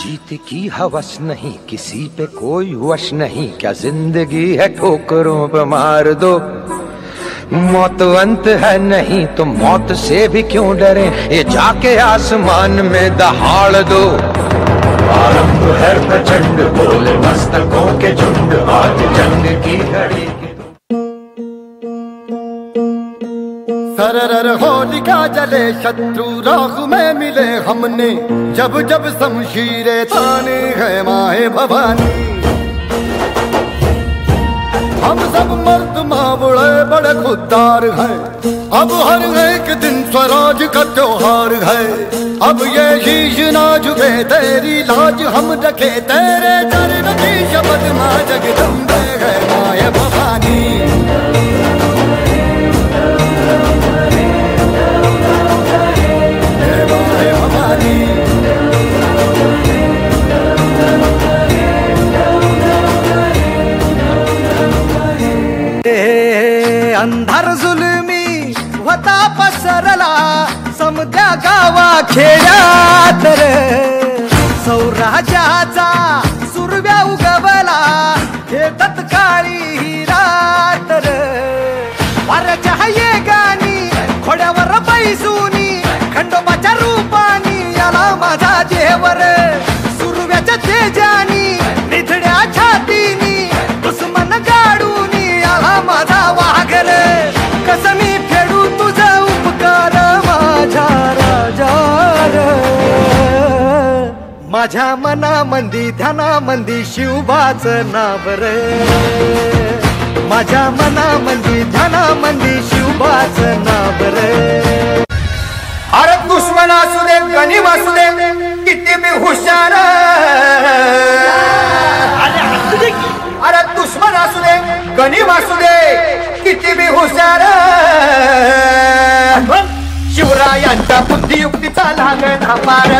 जीत की हवस नहीं, किसी पे कोई वश नहीं, क्या जिंदगी है ठोकरों पे मार दो। मौत अंत है नहीं तो मौत से भी क्यों डरे, ये जाके आसमान में दहाड़ दो। आरंभ है प्रचंड, बोले मस्तकों के झुंड, आज जंग की घड़ी। सरर होलिका जले, शत्रु राह में मिले हमने, जब जब शमशीरें ताने है माए भवानी। हम सब मर्द मावड़े बड़े खुददार हैं, अब हर एक दिन स्वराज का त्योहार है। अब ये शीश ना झुके, तेरी लाज हम रखे, तेरे चरण की शपथ माँ जगदम्बे है माए भवानी। अंधार जुलमी होता पसरला, समद्या गावा खेड्यात रे, सौराजाचा सुरव्या उगवला, हे तत्काळी ही रात रे। वाऱ्याच्या ये गाणी खोड्यावर बैसूनी, खंडोबाच्या रूपानी याला माझा देवर, सुरव्याच्या तेजानी निधड्या छातीनी, दुश्मन गाडूनी याला माझा वाघर। कसं मी फेडू तुझा उपकार माझ्या राजा रे, माझ्या मनामंदी ध्यानामंदी शिवबाच नाव रे, माझ्या मनामंदी ध्यानामंदी शिवबाच नाव रे। अरे दुश्मन असू दे गणिम असू दे, किती मी हुशार। अरे दुश्मन असू दे गणिम असू दे, किती मी हुशार। शिवरायांच्या बुद्धियुक्तीचा लागण पार।